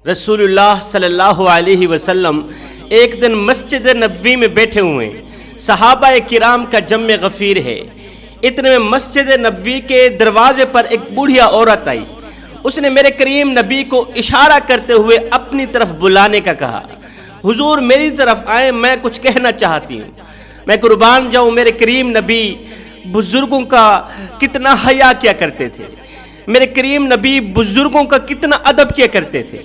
رسول اللہ صلی اللہ علیہ وسلم ایک دن مسجد نبوی میں بیٹھے ہوئے ہیں، صحابہ کرام کا جمع غفیر ہے۔ اتنے میں مسجد نبوی کے دروازے پر ایک بوڑھیا عورت آئی۔ اس نے میرے کریم نبی کو اشارہ کرتے ہوئے اپنی طرف بلانے کا کہا، حضور میری طرف آئیں، میں کچھ کہنا چاہتی ہوں۔ میں قربان جاؤں، میرے کریم نبی بزرگوں کا کتنا حیا کیا کرتے تھے، میرے کریم نبی بزرگوں کا کتنا ادب کیا کرتے تھے۔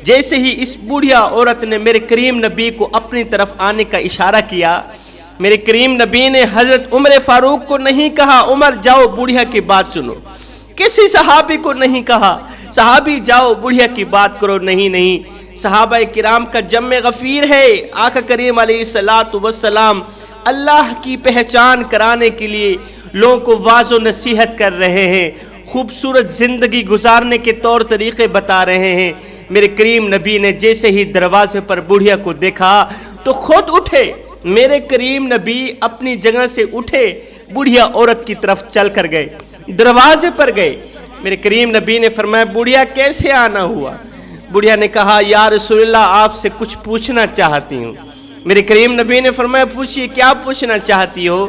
جیسے ہی اس بوڑھیا عورت نے میرے کریم نبی کو اپنی طرف آنے کا اشارہ کیا، میرے کریم نبی نے حضرت عمر فاروق کو نہیں کہا عمر جاؤ بوڑھیا کی بات سنو، کسی صحابی کو نہیں کہا صحابی جاؤ بوڑھیا کی بات کرو، نہیں، صحابہ کرام کا جمع غفیر ہے۔ آقا کریم علیہ الصلوۃ والسلام اللہ کی پہچان کرانے کے لیے لوگوں کو واعظ و نصیحت کر رہے ہیں، خوبصورت زندگی گزارنے کے طور طریقے بتا رہے ہیں۔ میرے کریم نبی نے جیسے ہی دروازے پر بوڑھیا کو دیکھا تو خود اٹھے، میرے کریم نبی اپنی جگہ سے اٹھے، بوڑھیا عورت کی طرف چل کر گئے، دروازے پر گئے۔ میرے کریم نبی نے فرمایا بوڑھیا کیسے آنا ہوا؟ بوڑھیا نے کہا یا رسول اللہ آپ سے کچھ پوچھنا چاہتی ہوں۔ میرے کریم نبی نے فرمایا پوچھئے کیا پوچھنا چاہتی ہو؟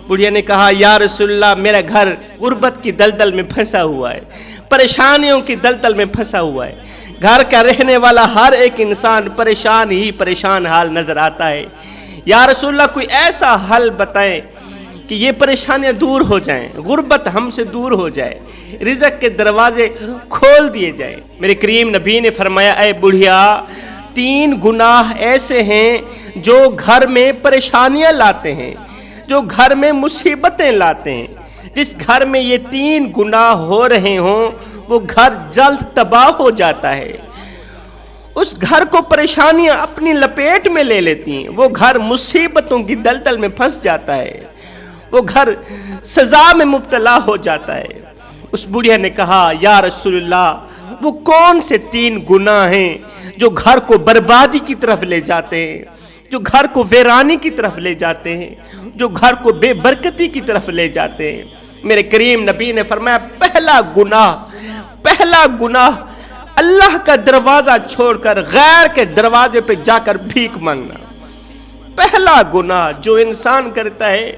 بوڑھیا نے کہا یا رسول اللہ میرا گھر غربت کی دلدل میں پھنسا ہوا ہے، پریشانیوں کی دلدل میں پھنسا ہوا ہے، گھر کا رہنے والا ہر ایک انسان پریشان ہی پریشان حال نظر آتا ہے۔ یا رسول اللہ کوئی ایسا حل بتائیں کہ یہ پریشانیاں دور ہو جائیں، غربت ہم سے دور ہو جائے، رزق کے دروازے کھول دیے جائیں۔ میرے کریم نبی نے فرمایا اے بڑھیا، 3 گناہ ایسے ہیں جو گھر میں پریشانیاں لاتے ہیں، جو گھر میں مصیبتیں لاتے ہیں۔ جس گھر میں یہ 3 گناہ ہو رہے ہوں وہ گھر جلد تباہ ہو جاتا ہے، اس گھر کو پریشانیاں اپنی لپیٹ میں لے لیتی ہیں، وہ گھر مصیبتوں کی دلدل میں پھنس جاتا ہے، وہ گھر سزا میں مبتلا ہو جاتا ہے۔ اس بڑھیا نے کہا یا رسول اللہ وہ کون سے 3 گناہ ہیں جو گھر کو بربادی کی طرف لے جاتے ہیں، جو گھر کو ویرانی کی طرف لے جاتے ہیں، جو گھر کو بے برکتی کی طرف لے جاتے ہیں؟ میرے کریم نبی نے فرمایا پہلا گناہ اللہ کا دروازہ چھوڑ کر غیر کے دروازے پہ جا کر بھیک مانگنا۔ پہلا گناہ جو انسان کرتا ہے،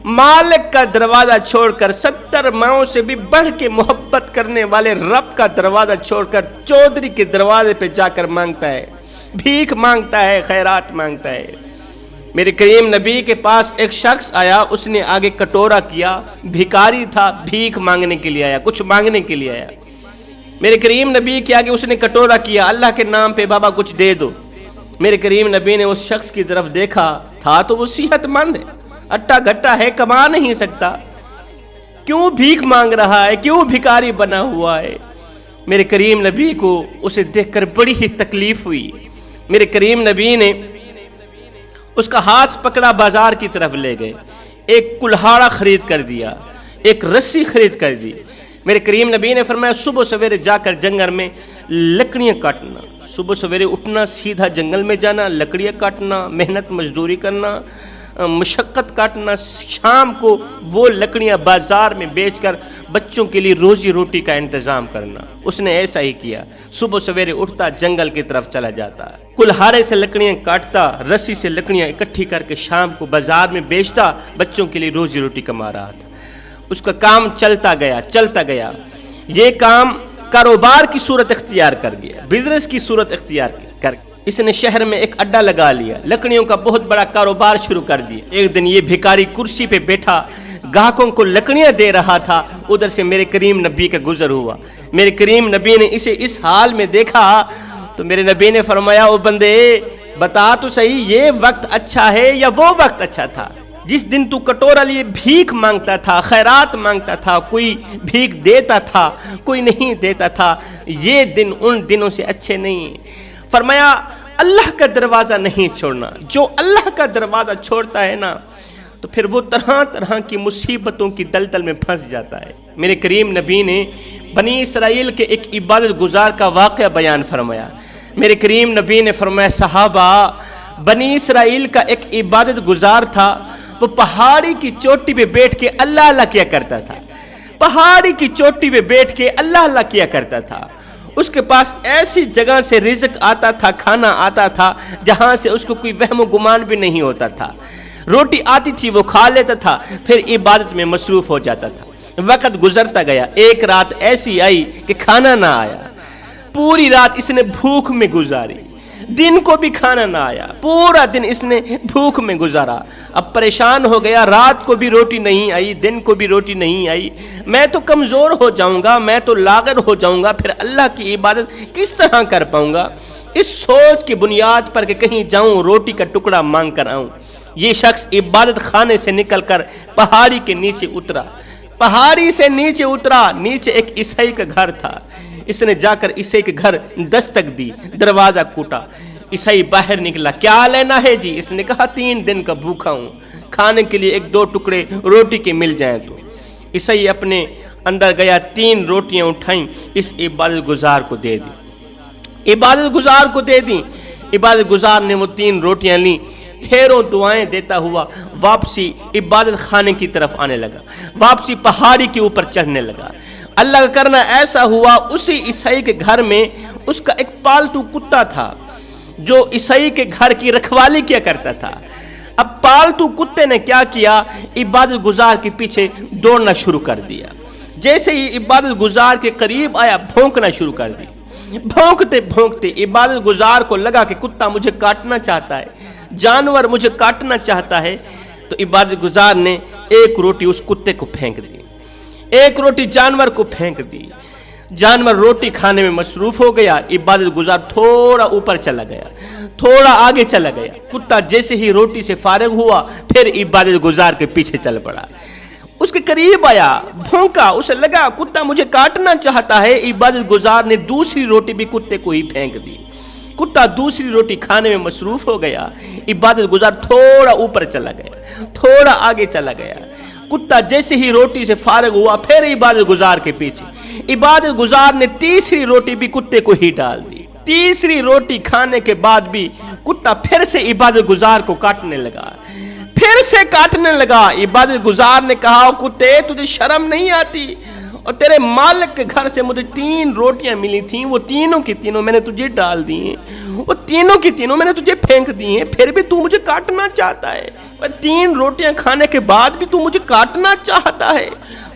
مالک کا دروازہ چھوڑ کر 70 ماؤں سے بھی بڑھ کے محبت کرنے والے رب کا دروازہ چھوڑ کر چودھری کے دروازے پہ جا کر مانگتا ہے، بھیک مانگتا ہے، خیرات مانگتا ہے۔ میرے کریم نبی کے پاس ایک شخص آیا، اس نے آگے کٹورا کیا، بھیکاری تھا، بھیک مانگنے کے لیے آیا، کچھ مانگنے کے لیے آیا۔ میرے کریم نبی کے آگے اس نے کٹورا کیا، اللہ کے نام پہ بابا کچھ دے دو۔ میرے کریم نبی نے اس شخص کی طرف دیکھا، تھا تو وہ صحت مند ہے، اٹا گٹا ہے، کما نہیں سکتا، کیوں بھیک مانگ رہا ہے، کیوں بھیکاری بنا ہوا ہے؟ میرے کریم نبی کو اسے دیکھ کر بڑی ہی تکلیف ہوئی۔ میرے کریم نبی نے اس کا ہاتھ پکڑا، بازار کی طرف لے گئے، ایک کلہاڑا خرید کر دیا، ایک رسی خرید کر دی۔ میرے کریم نبی نے فرمایا صبح سویرے جا کر جنگل میں لکڑیاں کاٹنا، صبح سویرے اٹھنا، سیدھا جنگل میں جانا، لکڑیاں کاٹنا، محنت مزدوری کرنا، مشقت کاٹنا، شام کو وہ لکڑیاں بازار میں بیچ کر بچوں کے لیے روزی روٹی کا انتظام کرنا۔ اس نے ایسا ہی کیا، صبح سویرے اٹھتا، جنگل کی طرف چلا جاتا، کلہاڑے سے لکڑیاں کاٹتا، رسی سے لکڑیاں اکٹھی کر کے شام کو بازار میں بیچتا، بچوں کے لیے روزی روٹی کما رہا تھا۔ اس کا کام چلتا گیا، یہ کام کاروبار کی صورت اختیار کر گیا، بزنس کی صورت اختیار کر اس نے شہر میں ایک اڈا لگا لیا، لکڑیوں کا بہت بڑا کاروبار شروع کر دیا۔ ایک دن یہ بھیکاری کرسی پہ بیٹھا گاہکوں کو لکڑیاں دے رہا تھا، ادھر سے میرے کریم نبی کا گزر ہوا۔ میرے کریم نبی نے اسے اس حال میں دیکھا تو میرے نبی نے فرمایا او بندے بتا تو صحیح، یہ وقت اچھا ہے یا وہ وقت اچھا تھا جس دن تو کٹورا لیے بھیک مانگتا تھا، خیرات مانگتا تھا، کوئی بھیک دیتا تھا، کوئی نہیں دیتا تھا؟ یہ دن ان دنوں سے اچھے نہیں۔ فرمایا اللہ کا دروازہ نہیں چھوڑنا، جو اللہ کا دروازہ چھوڑتا ہے نا تو پھر وہ طرح طرح کی مصیبتوں کی دلدل میں پھنس جاتا ہے۔ میرے کریم نبی نے بنی اسرائیل کے ایک عبادت گزار کا واقعہ بیان فرمایا۔ میرے کریم نبی نے فرمایا صحابہ، بنی اسرائیل کا ایک عبادت گزار تھا، وہ پہاڑی کی چوٹی پہ بیٹھ کے اللہ اللہ کیا کرتا تھا، پہاڑی کی چوٹی پہ بیٹھ کے اللہ اللہ کیا کرتا تھا۔ اس کے پاس ایسی جگہ سے رزق آتا تھا، کھانا آتا تھا جہاں سے اس کو کوئی وہم و گمان بھی نہیں ہوتا تھا۔ روٹی آتی تھی وہ کھا لیتا تھا، پھر عبادت میں مصروف ہو جاتا تھا۔ وقت گزرتا گیا، ایک رات ایسی آئی کہ کھانا نہ آیا، پوری رات اس نے بھوک میں گزاری، دن کو بھی کھانا نہ آیا، پورا دن اس نے بھوک میں گزارا۔ اب پریشان ہو گیا، رات کو بھی روٹی نہیں آئی، دن کو بھی روٹی نہیں آئی، میں تو کمزور ہو جاؤں گا، میں تو لاغر ہو جاؤں گا، پھر اللہ کی عبادت کس طرح کر پاؤں گا؟ اس سوچ کی بنیاد پر کہ کہیں جاؤں روٹی کا ٹکڑا مانگ کر آؤں، یہ شخص عبادت خانے سے نکل کر پہاڑی کے نیچے اترا۔ پہاڑی سے نیچے اترا، نیچے ایک عیسائی کا گھر تھا، اس نے جا کر عیسائی کے گھر دستک دی، دروازہ کوٹا۔ عیسائی باہر نکلا، کیا لینا ہے جی؟ اس نے کہا 3 دن کا بھوکا ہوں، کھانے کے لیے 1-2 ٹکڑے روٹی کے مل جائیں تو۔ عیسائی اپنے اندر گیا، 3 روٹیاں اٹھائیں، اس عبادت گزار کو دے دی، عبادت گزار کو دے دی۔ عبادت گزار نے وہ 3 روٹیاں لیں، ڈھیروں دعائیں دیتا ہوا واپسی عبادت خانے کی طرف آنے لگا، واپسی پہاڑی کے اوپر چڑھنے لگا۔ اللہ کا کرنا ایسا ہوا، اسی عیسائی کے گھر میں اس کا ایک پالتو کتا تھا جو عیسائی کے گھر کی رکھوالی کیا کرتا تھا۔ اب پالتو کتے نے کیا کیا، عبادت گزار کے پیچھے دوڑنا شروع کر دیا۔ جیسے ہی عبادت گزار کے قریب آیا، بھونکنا شروع کر دی۔ بھونکتے بھونکتے عبادت گزار کو لگا کہ کتا مجھے کاٹنا چاہتا ہے، جانور مجھے کاٹنا چاہتا ہے، تو عبادت گزار نے 1 روٹی اس کتے کو پھینک دی، 1 روٹی جانور کو پھینک دی۔ جانور روٹی کھانے میں مصروف ہو گیا، عبادت گزار تھوڑا اوپر چلا گیا، تھوڑا آگے چلا گیا۔ کتا جیسے ہی روٹی سے فارغ ہوا، پھر عبادت گزار کے پیچھے چل پڑا، اس کے قریب آیا، بھونکا، اسے لگا کتا مجھے کاٹنا چاہتا ہے۔ عبادت گزار نے دوسری روٹی بھی کتے کو ہی پھینک دی، کتا دوسری روٹی کھانے میں مصروف ہو گیا۔ عبادت گزار تھوڑا اوپر چلا گیا، تھوڑا آگے چلا گیا۔ کتا جیسے ہی روٹی سے فارغ ہوا، پھر عبادت گزار کے پیچھے۔ عبادت گزار نے تیسری روٹی بھی کتے کو ہی ڈال دی۔ تیسری روٹی کھانے کے بعد بھی کتا پھر سے عبادت گزار کو کاٹنے لگا، پھر سے کاٹنے لگا۔ عبادت گزار نے کہا، کتے تجھے شرم نہیں آتی؟ اور تیرے مالک کے گھر سے مجھے 3 روٹیاں ملی تھیں، وہ تینوں کی تینوں میں نے تجھے ڈال دی ہیں، وہ تینوں کی تینوں میں نے تجھے پھینک دی ہیں، پھر بھی تو مجھے کاٹنا چاہتا ہے؟ 3 روٹیاں کھانے کے بعد بھی تو مجھے کاٹنا چاہتا ہے؟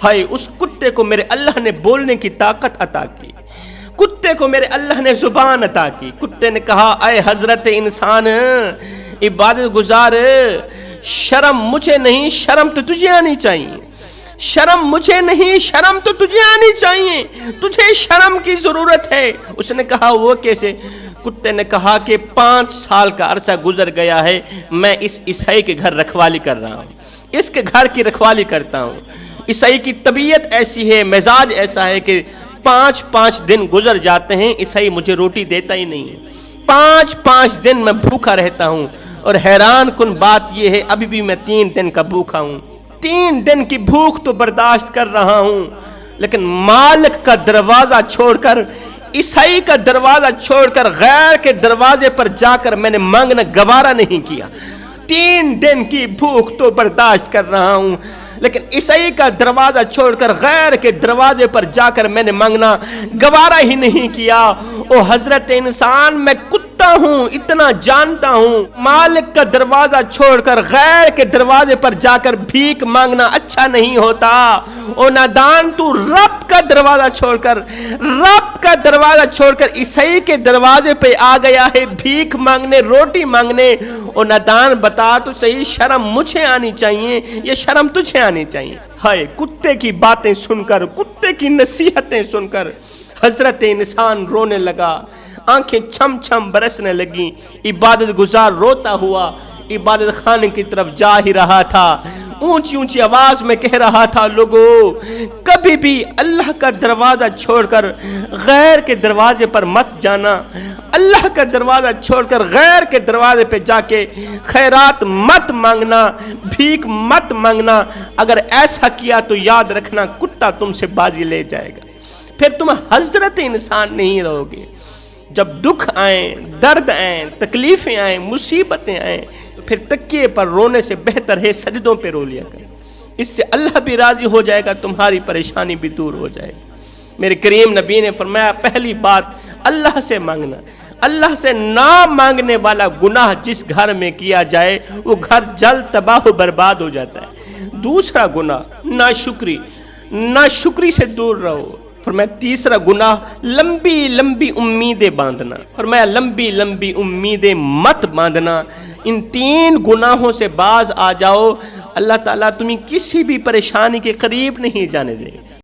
ہائے، اس کتے کو میرے اللہ نے بولنے کی طاقت عطا کی، کتے کو میرے اللہ نے زبان عطا کی۔ کتے نے کہا، اے حضرت انسان، عبادت گزار، شرم مجھے نہیں، شرم تو تجھے آنی چاہیے، شرم مجھے نہیں، شرم تو تجھے آنی چاہیے، تجھے شرم کی ضرورت ہے۔ اس نے کہا، وہ کیسے؟ کتے نے کہا کہ 5 سال کا عرصہ گزر گیا ہے، میں اس عیسائی کے گھر رکھوالی کر رہا ہوں، اس کے گھر کی رکھوالی کرتا ہوں۔ عیسائی کی طبیعت ایسی ہے، مزاج ایسا ہے کہ 5 دن گزر جاتے ہیں، عیسائی مجھے روٹی دیتا ہی نہیں ہے، 5 دن میں بھوکا رہتا ہوں، اور حیران کن بات یہ ہے ابھی بھی میں 3 دن کا بھوکا ہوں، 3 دن کی بھوک تو برداشت کر رہا ہوں، لیکن مالک کا دروازہ چھوڑ کر، عیسائی کا دروازہ چھوڑ کر غیر کے دروازے پر جا کر میں نے مانگنا گوارا نہیں کیا۔ 3 دن کی بھوک تو برداشت کر رہا ہوں، لیکن عیسائی کا دروازہ چھوڑ کر غیر کے دروازے پر جا کر میں نے مانگنا گوارا ہی نہیں کیا۔ او حضرت انسان، میں کتا ہوں، اتنا جانتا ہوں، مالک کا دروازہ چھوڑ کر غیر کے دروازے پر جا کر بھیک مانگنا اچھا نہیں ہوتا۔ او نادان، تو رب کا دروازہ چھوڑ کر عیسائی کے دروازے پہ آ گیا ہے بھیک مانگنے، روٹی مانگنے۔ او نادان، بتا تو صحیح، شرم مجھے آنی چاہیے، یہ شرم تجھے آنی چاہیے؟ ہائے، کتے کی باتیں سن کر، کتے کی نصیحتیں سن کر حضرت انسان رونے لگا، آنکھیں چھم چھم برسنے لگیں۔ عبادت گزار روتا ہوا عبادت خانے کی طرف جا ہی رہا تھا، اونچی اونچی آواز میں کہہ رہا تھا، لوگو کبھی بھی اللہ کا دروازہ چھوڑ کر غیر کے دروازے پر مت جانا، اللہ کا دروازہ چھوڑ کر غیر کے دروازے پہ جا کے خیرات مت مانگنا، بھیک مت مانگنا۔ اگر ایسا کیا تو یاد رکھنا کتا تم سے بازی لے جائے گا، پھر تم حضرت انسان نہیں رہو گے۔ جب دکھ آئیں، درد آئیں، تکلیفیں آئیں، مصیبتیں آئیں، تو پھر تکیے پر رونے سے بہتر ہے سجدوں پہ رو لیا کر، اس سے اللہ بھی راضی ہو جائے گا، تمہاری پریشانی بھی دور ہو جائے گی۔ میرے کریم نبی نے فرمایا پہلی بات اللہ سے مانگنا. اللہ سے نہ مانگنے والا گناہ جس گھر میں کیا جائے وہ گھر جلد تباہ و برباد ہو جاتا ہے. دوسرا گناہ ناشکری، ناشکری سے دور رہو. فرمایا تیسرا گناہ لمبی لمبی امیدیں باندھنا. فرمایا لمبی لمبی امیدیں مت باندھنا. ان 3 گناہوں سے باز آ جاؤ، اللہ تعالیٰ تمہیں کسی بھی پریشانی کے قریب نہیں جانے دے.